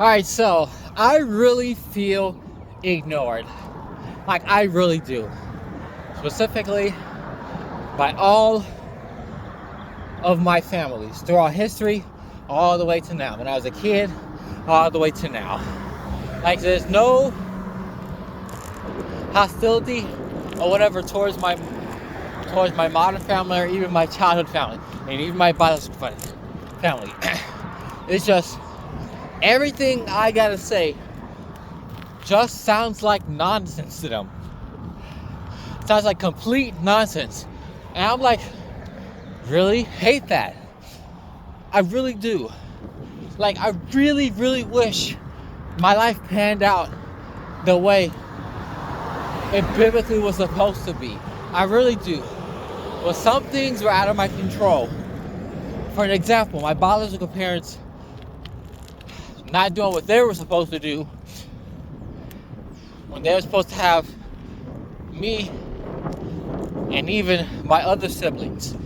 Alright, so I really feel ignored. Like, I really do. Specifically by all of my families throughout history, all the way to now. When I was a kid, all the way to now. Like, there's no hostility or whatever towards my modern family or even my childhood family and even my biological family. It's just everything I gotta say just sounds like nonsense to them. Sounds like complete nonsense. And I'm like, really? Hate that. I really do. Like, I really, really wish my life panned out the way it biblically was supposed to be. I really do. But some things were out of my control. For an example, my biological parents not doing what they were supposed to do when they were supposed to have me and even my other siblings.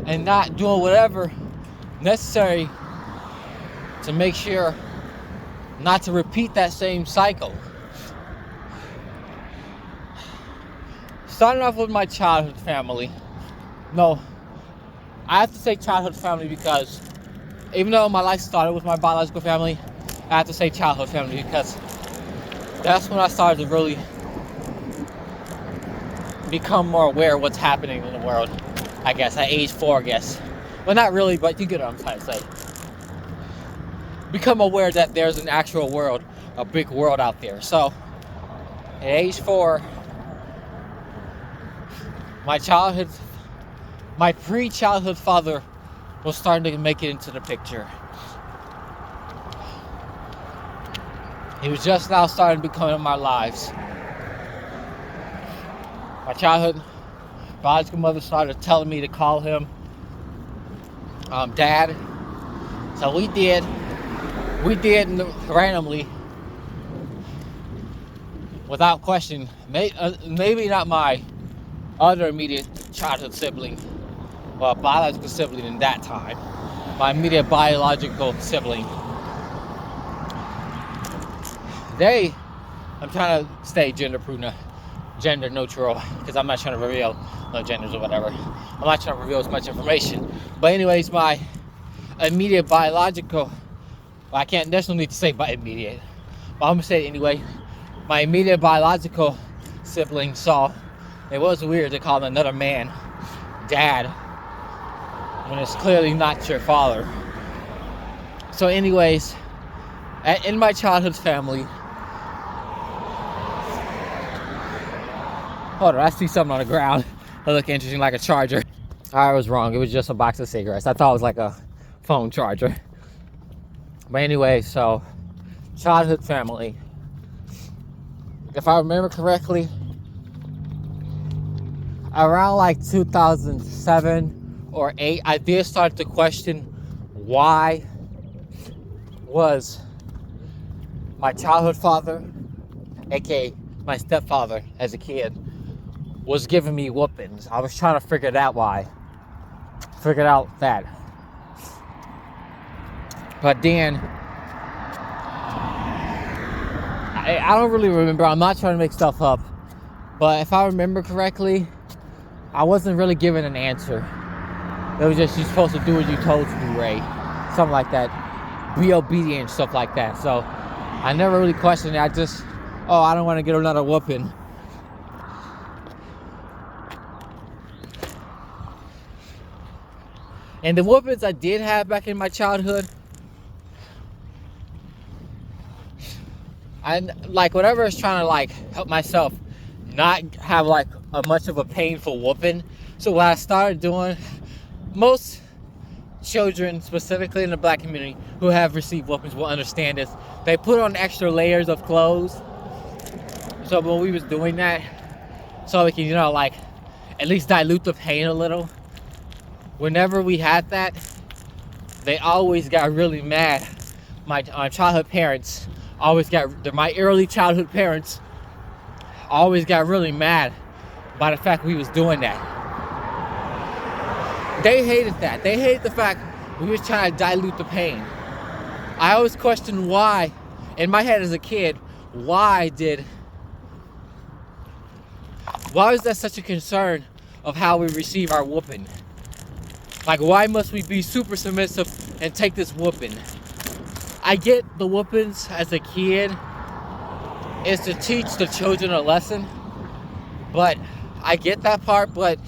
And not doing whatever necessary to make sure not to repeat that same cycle. Starting off with my childhood family. No, I have to say childhood family because even though my life started with my biological family, I have to say childhood family because that's when I started to really become more aware of what's happening in the world, I guess, at age 4, I guess. Well, not really, but you get what I'm trying to say. Become aware that there's an actual world, a big world out there. So, at age 4, my pre-childhood father was starting to make it into the picture. He was just now starting to become in my lives. My childhood biological mother started telling me to call him Dad. So we did randomly, without question. Maybe not my other immediate childhood sibling, or biological sibling in that time. My immediate biological sibling. I'm trying to stay gender neutral, because I'm not trying to reveal no genders or whatever. I'm not trying to reveal as much information. But anyways, my immediate biological, well, I can't necessarily need to say by immediate, but I'm gonna say it anyway. My immediate biological sibling saw it was weird to call another man Dad when it's clearly not your father. So anyways, in my childhood family, hold on, I see something on the ground that looked interesting, like a charger. I was wrong, it was just a box of cigarettes. I thought it was like a phone charger. But anyway, so childhood family. If I remember correctly, around like 2007 or 8, I did start to question why was my childhood father, aka my stepfather as a kid, was giving me whoopings. I was trying to figure out that. But then I don't really remember. I'm not trying to make stuff up, but if I remember correctly, I wasn't really given an answer. It was just, you're supposed to do what you're told to do, Ray. Something like that. Be obedient, stuff like that. So I never really questioned it. I just, I don't want to get another whooping. And the whoopings I did have back in my childhood, I like whatever I was trying to like help myself not have like a much of a painful whooping. So what I started doing, most children, specifically in the black community, who have received whoopings will understand this. They put on extra layers of clothes. So when we was doing that, so we can, like at least dilute the pain a little. Whenever we had that, they always got really mad. My childhood parents my early childhood parents always got really mad by the fact we was doing that. They hated that. They hated the fact we was trying to dilute the pain. I always questioned why, in my head as a kid, why is that such a concern of how we receive our whooping? Like, why must we be super submissive and take this whooping? I get the whoopings as a kid is to teach the children a lesson, but I get that part, but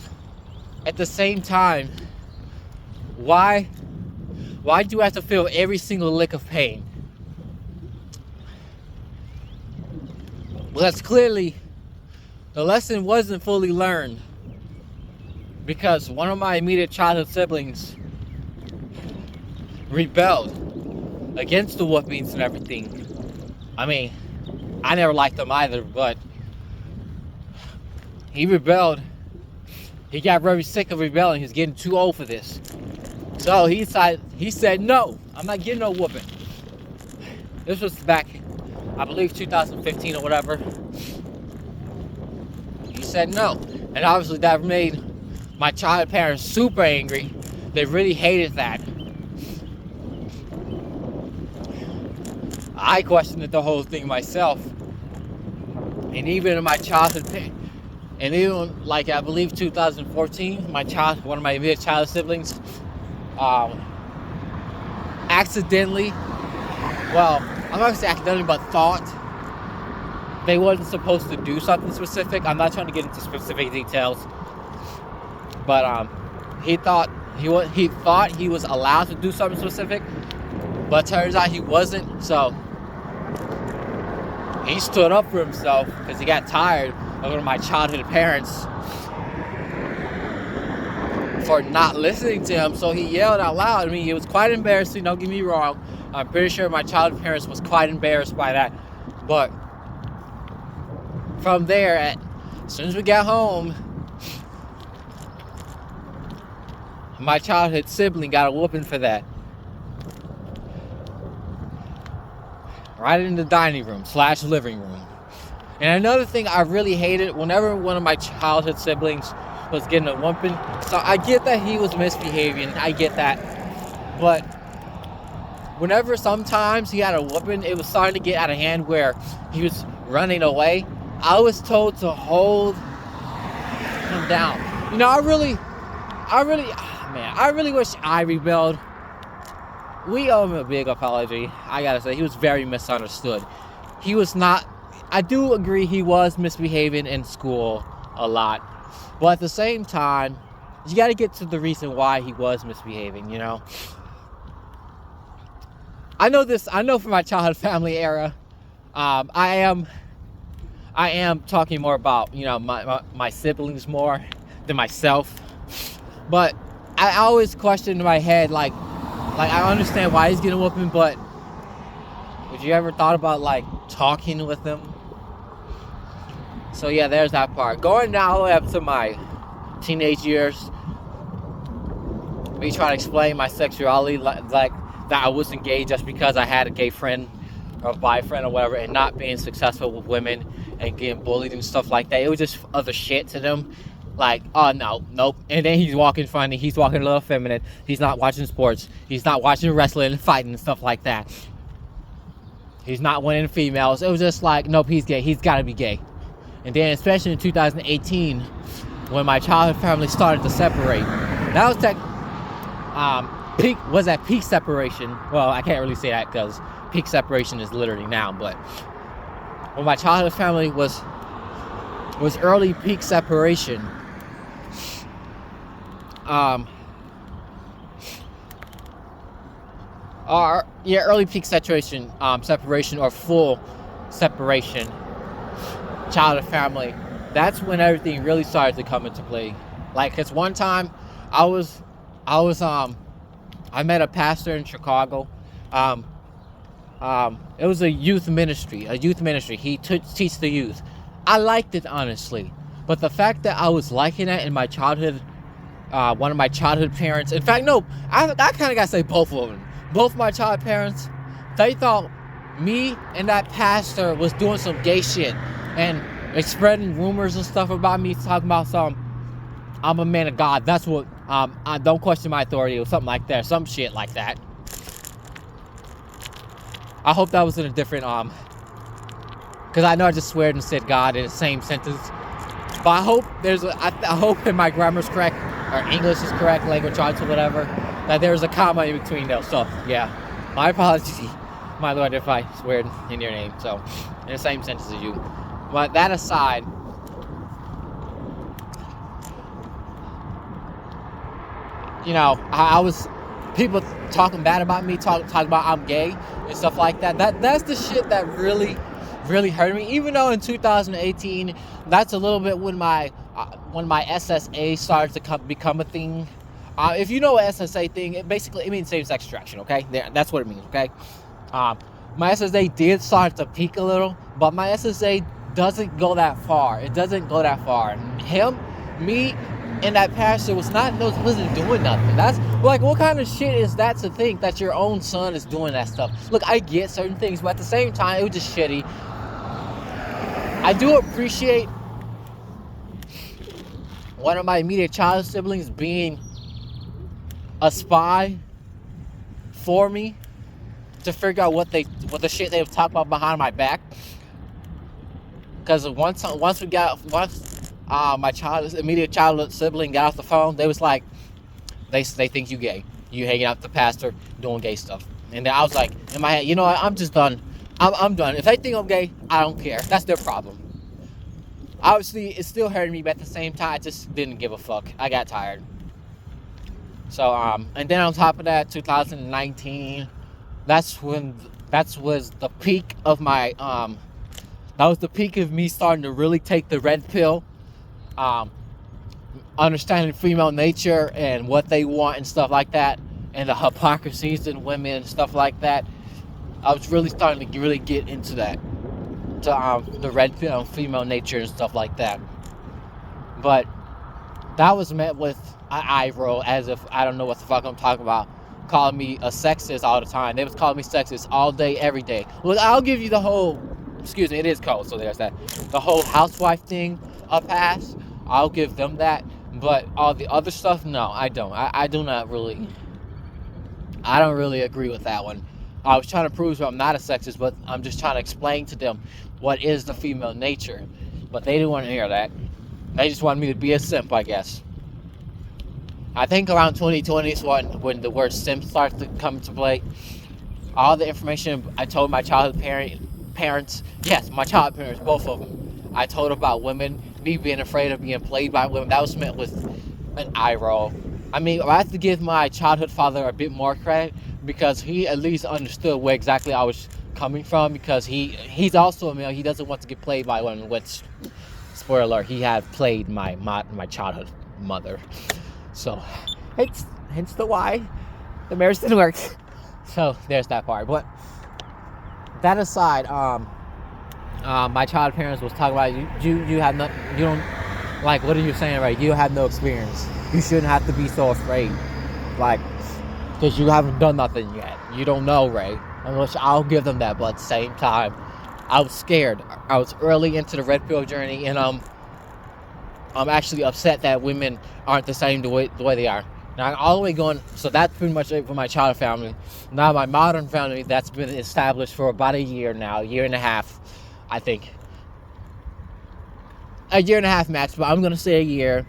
at the same time, why do I have to feel every single lick of pain? Well, that's clearly the lesson wasn't fully learned, because one of my immediate childhood siblings rebelled against the whoopings and everything. I mean, I never liked them either, but he rebelled. He got very sick of rebelling. He was getting too old for this. So he said, no, I'm not getting no whooping. This was back, I believe, 2015 or whatever. He said no. And obviously that made my childhood parents super angry. They really hated that. I questioned the whole thing myself. And even in my childhood, and even like I believe 2014, one of my immediate childhood siblings, accidentally, well, I'm not gonna say accidentally, but thought they wasn't supposed to do something specific. I'm not trying to get into specific details, but he thought he was allowed to do something specific, but turns out he wasn't. So he stood up for himself because he got tired of one of my childhood parents for not listening to him. So he yelled out loud. I mean, it was quite embarrassing, don't get me wrong. I'm pretty sure my childhood parents was quite embarrassed by that. But from there, as soon as we got home, my childhood sibling got a whooping for that. Right in the dining room / living room. And another thing I really hated, whenever one of my childhood siblings was getting a whooping, so I get that he was misbehaving, I get that, but whenever sometimes he had a whooping, it was starting to get out of hand where he was running away, I was told to hold him down. You know, I really wish I rebelled. We owe him a big apology. I gotta say, he was very misunderstood. He was not, I do agree he was misbehaving in school a lot. But at the same time, you gotta get to the reason why he was misbehaving, you know? I know from my childhood family era, I am talking more about, you know, my siblings more than myself. But I always question in my head, like I understand why he's getting whooping, but would you ever thought about like talking with him? So yeah, there's that part. Going now all the way up to my teenage years, me trying to explain my sexuality, like that I wasn't gay just because I had a gay friend or boyfriend or whatever, and not being successful with women and getting bullied and stuff like that. It was just other shit to them. Like, oh no, nope. And then he's walking funny, he's walking a little feminine, he's not watching sports, he's not watching wrestling and fighting and stuff like that. He's not winning females. It was just like, nope, he's gay, he's gotta be gay. And then especially in 2018, when my childhood family started to separate, that was that peak separation. Well, I can't really say that because peak separation is literally now, but when my childhood family was early peak separation, early peak separation, separation or full separation, childhood family. That's when everything really started to come into play. Like, cause one time I met a pastor in Chicago. It was a youth ministry. He teach the youth. I liked it, honestly, but the fact that I was liking it in my childhood, one of my childhood parents, in fact, no, I kind of gotta say both of them. Both my childhood parents, they thought me and that pastor was doing some gay shit and spreading rumors and stuff about me, talking about I'm a man of God. That's what don't question my authority or something like that, some shit like that. I hope that was in a different, because I know I just sweared and said God in the same sentence. But I hope I hope if my grammar's correct, or English is correct, language arts or whatever, that there's a comma in between those. So, yeah. My apologies, my Lord, if I swear in your name. So, in the same sentence as you. But that aside, you know, I was, people talking bad about me, talking about I'm gay and stuff like that. That's the shit that really hurt me. Even though in 2018, that's a little bit when my SSA started to become a thing. If you know what SSA thing, it means same-sex attraction. Okay, that's what it means. Okay, my SSA did start to peak a little, but my SSA doesn't go that far. It doesn't go that far. Me, and that pastor wasn't doing nothing. That's like, what kind of shit is that to think that your own son is doing that stuff? Look, I get certain things, but at the same time, it was just shitty. I do appreciate one of my immediate child siblings being a spy for me to figure out what the shit they would talk about behind my back. Because once my immediate child sibling got off the phone, they was like, they think you gay. You hanging out with the pastor doing gay stuff. And then I was like, in my head, you know what? I'm just done. I'm done. If they think I'm gay, I don't care. That's their problem. Obviously, it still hurted me, but at the same time, I just didn't give a fuck. I got tired. So, and then on top of that, 2019, that was the peak of my, that was the peak of me starting to really take the red pill. Understanding female nature and what they want and stuff like that, and the hypocrisies in women and stuff like that. I was really starting to really get into that, to the red pill, female nature and stuff like that. But that was met with an eye roll, as if I don't know what the fuck I'm talking about, calling me a sexist all the time. They was calling me sexist all day, every day. Well, I'll give you the whole, excuse me, it is cold, so there's that. The whole housewife thing a pass. I'll give them that. But all the other stuff, no, I don't. I don't really agree with that one. I was trying to prove I'm not a sexist, but I'm just trying to explain to them what is the female nature. But they didn't want to hear that. They just wanted me to be a simp, I guess. I think around 2020 is when the word simp starts to come into play. All the information I told my childhood parents, yes, my childhood parents, both of them, I told about women, me being afraid of being played by women. That was met with an eye roll. I mean, I have to give my childhood father a bit more credit, because he at least understood where exactly I was coming from, because he's also a male. He doesn't want to get played by women, which, spoiler alert, he had played my childhood mother. So, hence the why the marriage didn't work. So, there's that part. But that aside, my child parents was talking about, you have no, you don't, like, what are you saying, right? You have no experience. You shouldn't have to be so afraid. Like, because you haven't done nothing yet. You don't know, Ray. Which I'll give them that, but at the same time, I was scared. I was early into the red pill journey, and I'm actually upset that women aren't the same the way they are. Now, all the way going, so that's pretty much it for my child family. Now, my modern family, that's been established for about a year now, year and a half, I think. A year and a half max, but I'm going to say a year.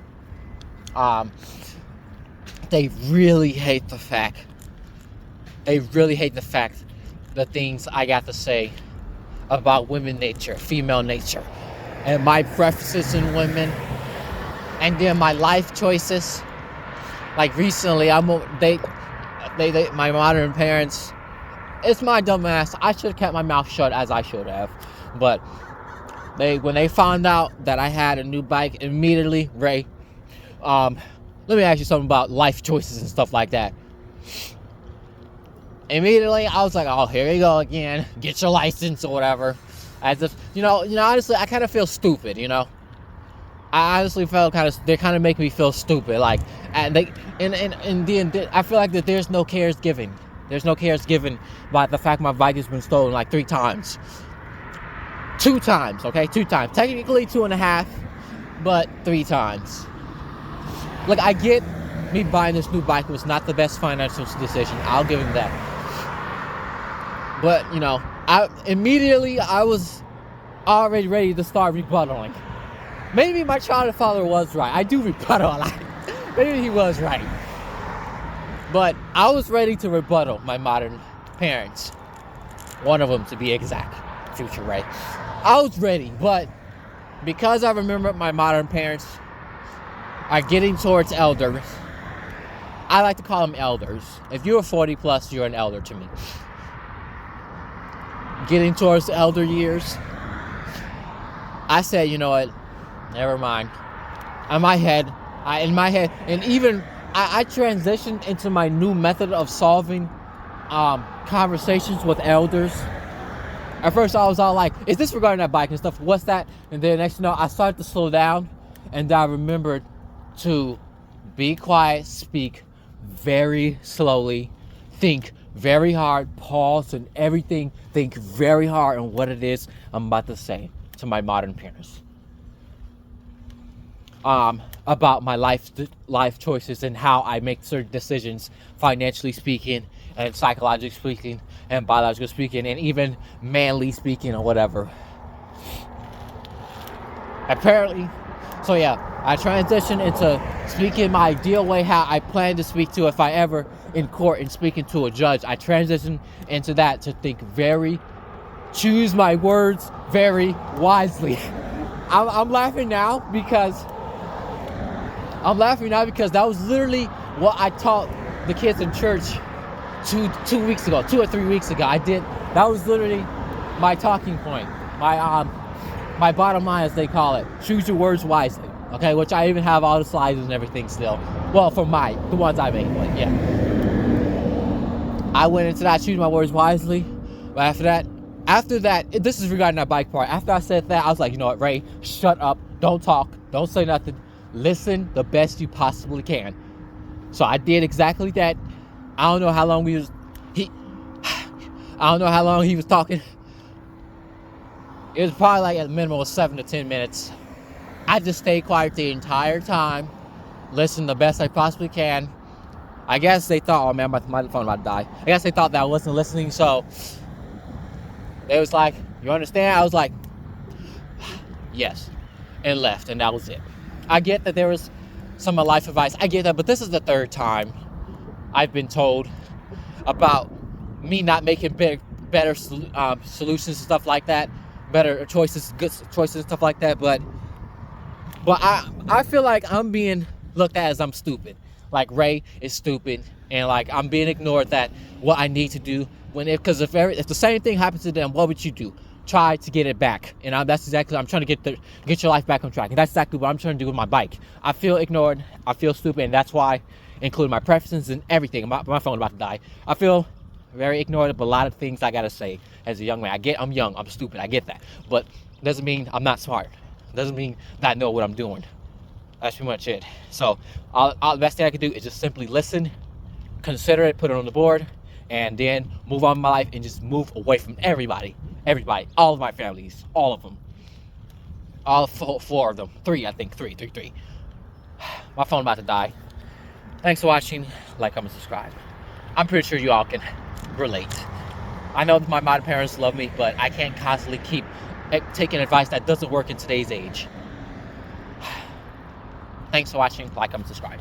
They really hate the fact. The things I got to say about women nature, female nature, and my preferences in women, and then my life choices. Like recently, my modern parents, it's my dumb ass. I should have kept my mouth shut, as I should have. But when they found out that I had a new bike, immediately, Ray, let me ask you something about life choices and stuff like that. Immediately, I was like, oh, here you go again. Get your license or whatever. As if, honestly, I kind of feel stupid, I honestly felt they kind of make me feel stupid. Like, and the end, I feel like that there's no cares given. There's no cares given by the fact my bike has been stolen like 3 times. 2 times, okay? 2 times. Technically 2.5, but 3 times. Look, I get me buying this new bike was not the best financial decision. I'll give him that. But, you know, I was already ready to start rebuttaling. Maybe my childhood father was right. I do rebuttal a lot. Maybe he was right. But I was ready to rebuttal my modern parents. One of them, to be exact. Future Ray. I was ready, but because I remember my modern parents are getting towards elders. I like to call them elders. If you're 40 plus, you're an elder to me. Getting towards the elder years, I said, you know what? Never mind. In my head, and even I transitioned into my new method of solving conversations with elders. At first, I was all like, is this regarding that bike and stuff? What's that? And then next, you know, I started to slow down, and I remembered to be quiet, speak very slowly, think very hard, pause and everything, think very hard on what it is I'm about to say to my modern parents. About my life choices and how I make certain decisions, financially speaking, and psychologically speaking, and biologically speaking, and even manly speaking, or whatever. Apparently, so yeah, I transitioned into speaking my ideal way, how I plan to speak to if I ever in court and speaking to a judge. I transitioned into that to choose my words very wisely. I'm laughing now because that was literally what I taught the kids in church 2 or 3 weeks ago. That was literally my talking point, my bottom line, as they call it. Choose your words wisely. Okay, which I even have all the slides and everything still. Well, for the ones I made, but yeah. I went into that, choose my words wisely. But after that, this is regarding that bike part. After I said that, I was like, you know what, Ray, shut up, don't talk, don't say nothing. Listen the best you possibly can. So I did exactly that. I don't know how long he was talking. It was probably like at a minimum of 7 to 10 minutes. I just stayed quiet the entire time, listened the best I possibly can. I guess they thought, oh man, my phone about to die. I guess they thought that I wasn't listening, so it was like, you understand? I was like, yes, and left, and that was it. I get that there was some life advice. I get that, but this is the third time I've been told about me not making better solutions and stuff like that, better choices, good choices and stuff like that. But I feel like I'm being looked at as I'm stupid. Like Ray is stupid, and like I'm being ignored that what I need to do because if the same thing happens to them, what would you do? Try to get it back, and that's exactly, I'm trying to get your life back on track, and that's exactly what I'm trying to do with my bike. I feel ignored, I feel stupid, and that's why, including my preferences and everything, my phone about to die. I feel very ignored of a lot of things I gotta say as a young man. I'm young, I'm stupid, I get that, but doesn't mean I'm not smart. Doesn't mean that I know what I'm doing. That's pretty much it. So the best thing I can do is just simply listen, consider it, put it on the board, and then move on with my life and just move away from everybody, all of my families, all of them, all four of them, three. My phone about to die. Thanks for watching. Like, comment, subscribe. I'm pretty sure you all can relate. I know my modern parents love me, but I can't constantly keep taking advice that doesn't work in today's age. Thanks for watching. Like, comment, subscribe.